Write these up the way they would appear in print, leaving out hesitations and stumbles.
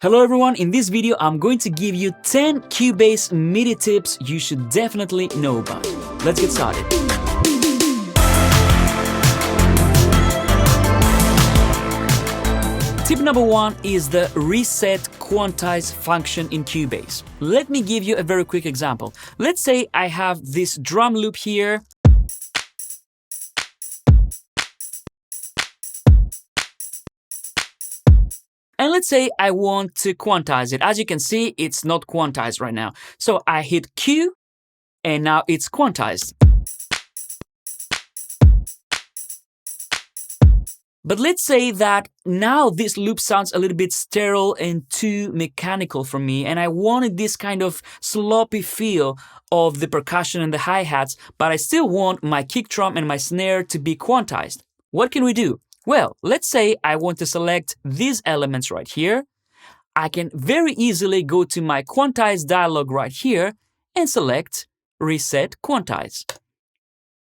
Hello everyone, in this video I'm going to give you 10 Cubase MIDI tips you should definitely know about. Let's get started. Tip number 1 is the reset quantize function in Cubase. Let me give you a very quick example. Let's say I have this drum loop here. And let's say I want to quantize it. As you can see, it's not quantized right now. So I hit Q, and now it's quantized. But let's say that now this loop sounds a little bit sterile and too mechanical for me, and I wanted this kind of sloppy feel of the percussion and the hi-hats, but I still want my kick drum and my snare to be quantized. What can we do? Well, let's say I want to select these elements right here. I can very easily go to my quantize dialog right here and select Reset Quantize.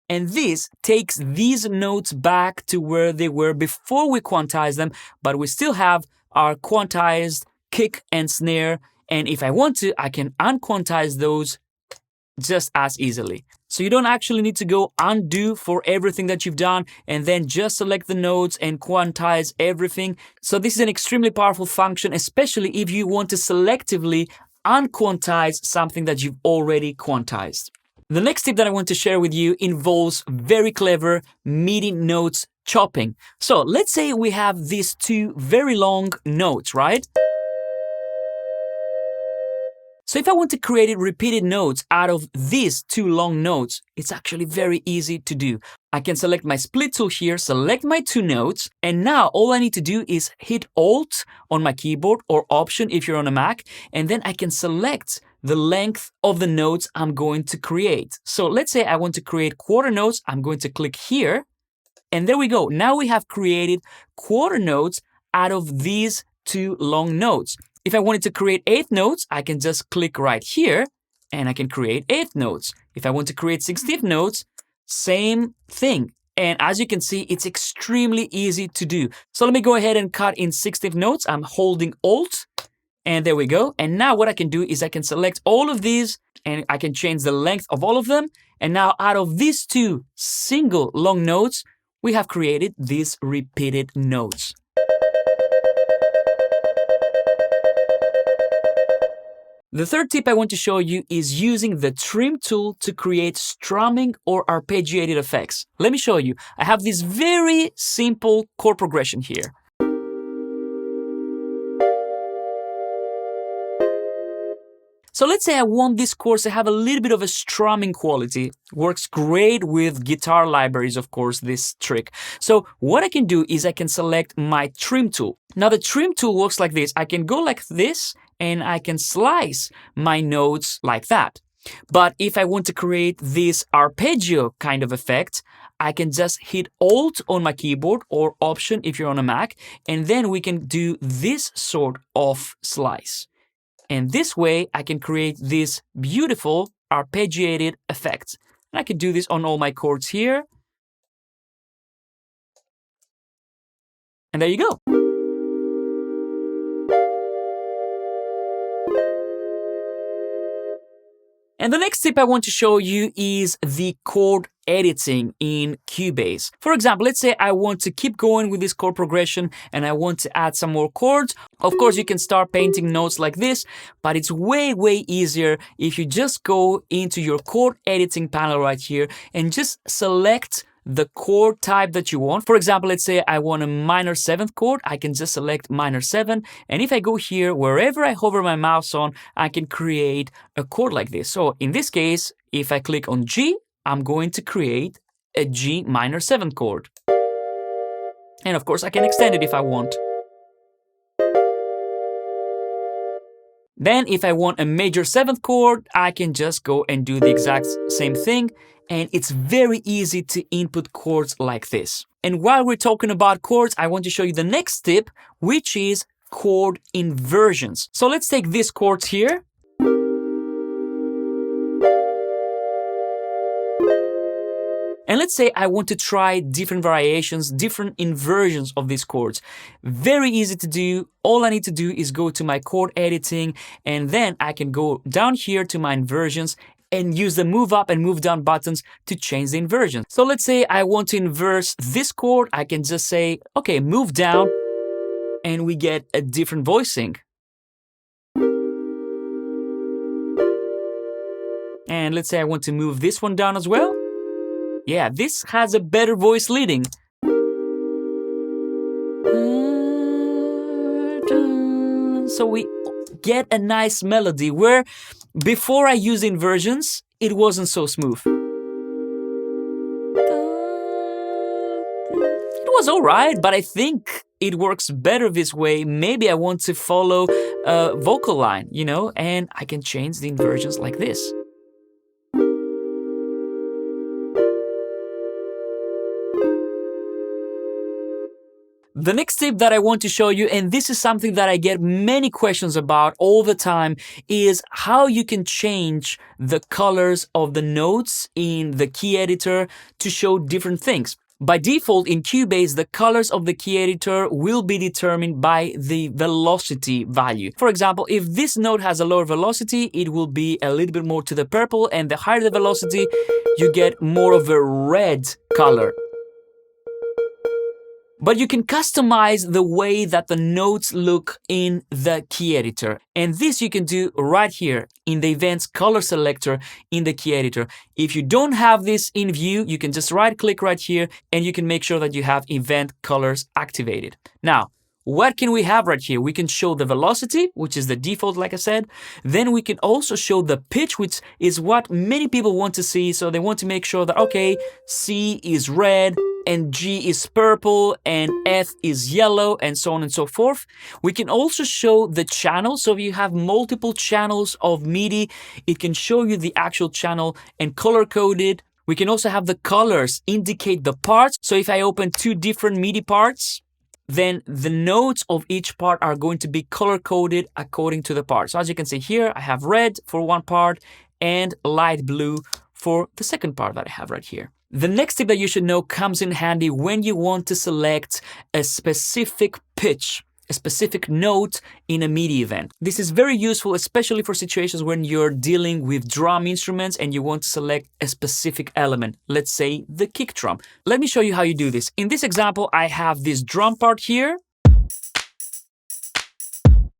And this takes these notes back to where they were before we quantize them, but we still have our quantized kick and snare. And if I want to, I can unquantize those just as easily. So you don't actually need to go undo for everything that you've done and then just select the notes and quantize everything. So this is an extremely powerful function, especially if you want to selectively unquantize something that you've already quantized. The next tip that I want to share with you involves very clever MIDI notes chopping. So let's say we have these two very long notes, right? So if I want to create repeated notes out of these two long notes, it's actually very easy to do. I can select my split tool here, select my two notes, and now all I need to do is hit Alt on my keyboard or Option if you're on a Mac, and then I can select the length of the notes I'm going to create. So let's say I want to create quarter notes, I'm going to click here, and there we go. Now we have created quarter notes out of these two long notes. If I wanted to create eighth notes, I can just click right here and I can create eighth notes. If I want to create 16th notes, same thing. And as you can see, it's extremely easy to do. So let me go ahead and cut in 16th notes. I'm holding Alt and there we go. And now what I can do is I can select all of these and I can change the length of all of them. And now out of these two single long notes, we have created these repeated notes. The third tip I want to show you is using the trim tool to create strumming or arpeggiated effects. Let me show you. I have this very simple chord progression here. So let's say I want this chord to have a little bit of a strumming quality. Works great with guitar libraries, of course, this trick. So what I can do is I can select my trim tool. Now the trim tool works like this. I can go like this and I can slice my notes like that. But if I want to create this arpeggio kind of effect, I can just hit Alt on my keyboard or Option if you're on a Mac, and then we can do this sort of slice. And this way, I can create this beautiful arpeggiated effect. And I can do this on all my chords here. And there you go. And the next tip I want to show you is the chord editing in Cubase. For example, let's say I want to keep going with this chord progression and I want to add some more chords. Of course, you can start painting notes like this, but it's way easier if you just go into your chord editing panel right here and just select the chord type that you want. For example, let's say I want a minor 7th chord. I can just select minor 7. And if I go here, wherever I hover my mouse on, I can create a chord like this. So in this case, if I click on G, I'm going to create a G minor 7th chord. And of course, I can extend it if I want. Then if I want a major 7th chord, I can just go and do the exact same thing. And it's very easy to input chords like this. And while we're talking about chords, I want to show you the next tip, which is chord inversions. So let's take these chords here. And And let's say I want to try different variations, different inversions of these chords. Very easy to do. All I need to do is go to my chord editing, and then I can go down here to my inversions and use the move up and move down buttons to change the inversion. So let's say I want to inverse this chord. I can just say, okay, move down, and we get a different voicing. And let's say I want to move this one down as well. Yeah, this has a better voice leading. So we get a nice melody where before I used inversions, it wasn't so smooth. It was alright, but I think it works better this way. Maybe I want to follow a vocal line, you know, and I can change the inversions like this. The next tip that I want to show you, and this is something that I get many questions about all the time, is how you can change the colors of the notes in the key editor to show different things. By default, in Cubase, the colors of the key editor will be determined by the velocity value. For example, if this note has a lower velocity, it will be a little bit more to the purple, and the higher the velocity, you get more of a red color. But you can customize the way that the notes look in the key editor. And this you can do right here in the Events Color Selector in the key editor. If you don't have this in view, you can just right click right here and you can make sure that you have Event Colors activated. Now, what can we have right here? We can show the velocity, which is the default, like I said. Then we can also show the pitch, which is what many people want to see. So they want to make sure that, okay, C is red, and G is purple, and F is yellow, and so on and so forth. We can also show the channel. So if you have multiple channels of MIDI, it can show you the actual channel and color coded. We can also have the colors indicate the parts. So if I open two different MIDI parts, then the notes of each part are going to be color-coded according to the part. So as you can see here, I have red for one part and light blue for the second part that I have right here. The next tip that you should know comes in handy when you want to select a specific pitch, a specific note in a MIDI event. This is very useful, especially for situations when you're dealing with drum instruments and you want to select a specific element, let's say the kick drum. Let me show you how you do this. In this example, I have this drum part here.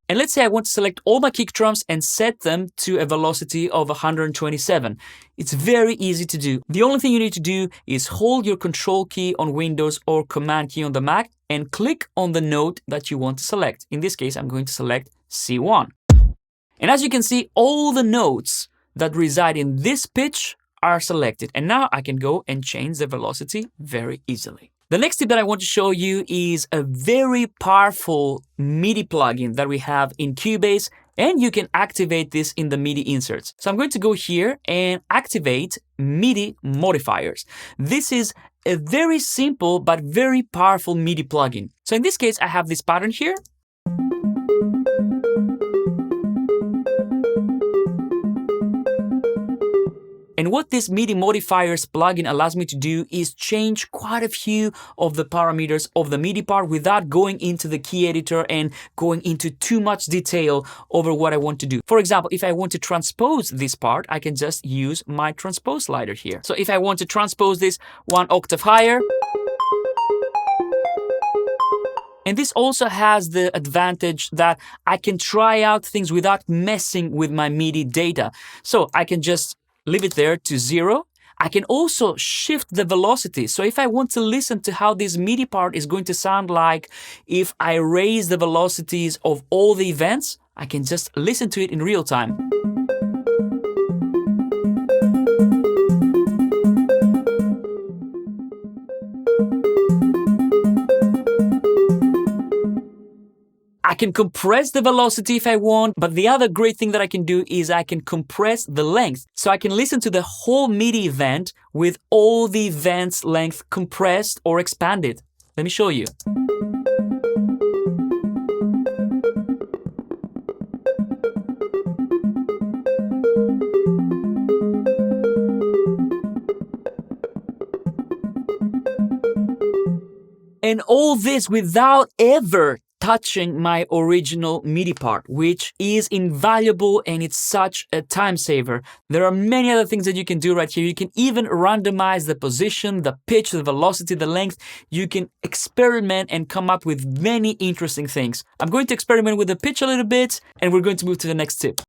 And let's say I want to select all my kick drums and set them to a velocity of 127. It's very easy to do. The only thing you need to do is hold your Control key on Windows or Command key on the Mac and click on the note that you want to select. In this case, I'm going to select C1. And as you can see, all the notes that reside in this pitch are selected. And now I can go and change the velocity very easily. The next tip that I want to show you is a very powerful MIDI plugin that we have in Cubase, and you can activate this in the MIDI inserts. So I'm going to go here and activate MIDI modifiers. This is a very simple but very powerful MIDI plugin. So in this case, I have this pattern here. And what this MIDI modifiers plugin allows me to do is change quite a few of the parameters of the MIDI part without going into the key editor and going into too much detail over what I want to do. For example, if I want to transpose this part, I can just use my transpose slider here. So if I want to transpose this one octave higher, and this also has the advantage that I can try out things without messing with my MIDI data. So I can just leave it there to 0. I can also shift the velocity. So if I want to listen to how this MIDI part is going to sound like if I raise the velocities of all the events, I can just listen to it in real time. I can compress the velocity if I want, but the other great thing that I can do is I can compress the length. So I can listen to the whole MIDI event with all the event's length compressed or expanded. Let me show you. And all this without ever touching my original MIDI part, which is invaluable and it's such a time saver. There are many other things that you can do right here. You can even randomize the position, the pitch, the velocity, the length. You can experiment and come up with many interesting things. I'm going to experiment with the pitch a little bit and we're going to move to the next tip.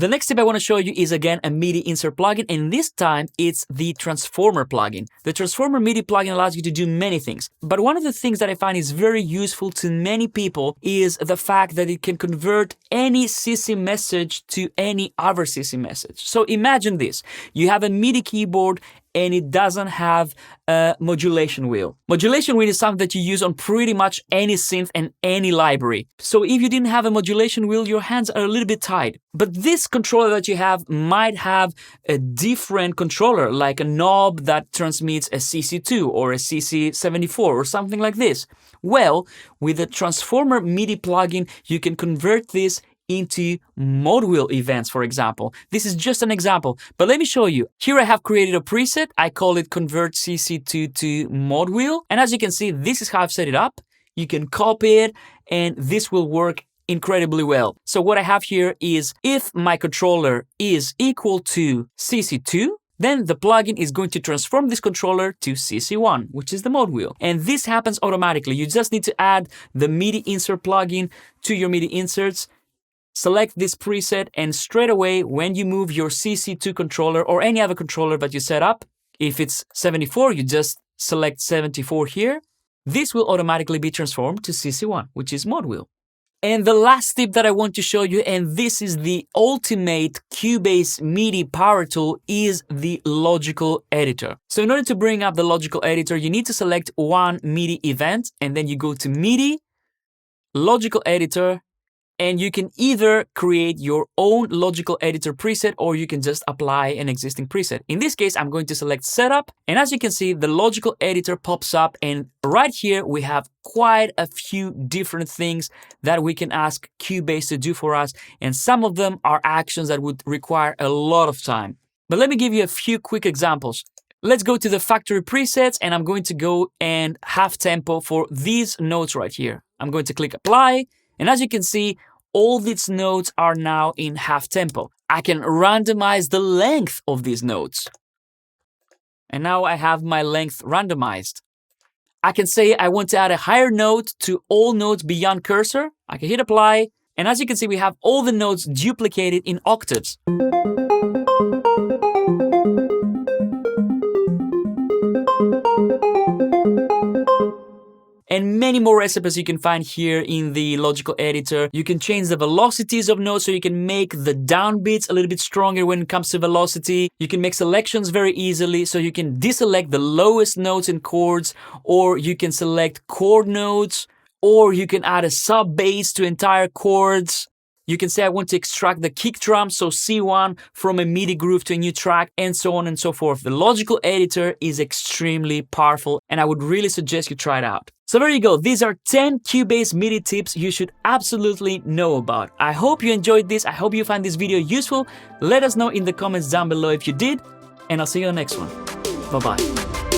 The next tip I want to show you is again a MIDI insert plugin, and this time it's the Transformer plugin. The Transformer MIDI plugin allows you to do many things, but one of the things that I find is very useful to many people is the fact that it can convert any CC message to any other CC message. So imagine this, you have a MIDI keyboard and it doesn't have a modulation wheel. Modulation wheel is something that you use on pretty much any synth and any library. So if you didn't have a modulation wheel, your hands are a little bit tied. But this controller that you have might have a different controller, like a knob that transmits a CC2 or a CC74 or something like this. Well, with the Transformer MIDI plugin, you can convert this into mod wheel events, for example. This is just an example, but let me show you. Here I have created a preset. I call it convert CC2 to mod wheel. And as you can see, this is how I've set it up. You can copy it and this will work incredibly well. So what I have here is if my controller is equal to CC2, then the plugin is going to transform this controller to CC1, which is the mod wheel. And this happens automatically. You just need to add the MIDI insert plugin to your MIDI inserts. Select this preset and straight away when you move your CC2 controller or any other controller that you set up, if it's 74, you just select 74 here. This will automatically be transformed to CC1, which is mod wheel. And the last tip that I want to show you, and this is the ultimate Cubase MIDI power tool, is the logical editor. So in order to bring up the logical editor, you need to select one MIDI event and then you go to MIDI, logical editor, and you can either create your own logical editor preset or you can just apply an existing preset. In this case, I'm going to select setup. And as you can see, the logical editor pops up. And right here, we have quite a few different things that we can ask Cubase to do for us. And some of them are actions that would require a lot of time. But let me give you a few quick examples. Let's go to the factory presets and I'm going to go and half tempo for these notes right here. I'm going to click apply. And as you can see, all these notes are now in half tempo. I can randomize the length of these notes. And now I have my length randomized. I can say I want to add a higher note to all notes beyond cursor. I can hit apply. And as you can see, we have all the notes duplicated in octaves. And many more recipes you can find here in the logical editor. You can change the velocities of notes so you can make the downbeats a little bit stronger when it comes to velocity. You can make selections very easily, so you can deselect the lowest notes in chords, or you can select chord notes, or you can add a sub bass to entire chords. You can say I want to extract the kick drum, so C1 from a MIDI groove to a new track, and so on and so forth. The logical editor is extremely powerful and I would really suggest you try it out. So there you go. These are 10 Cubase MIDI tips you should absolutely know about. I hope you enjoyed this. I hope you find this video useful. Let us know in the comments down below if you did, and I'll see you on the next one. Bye-bye.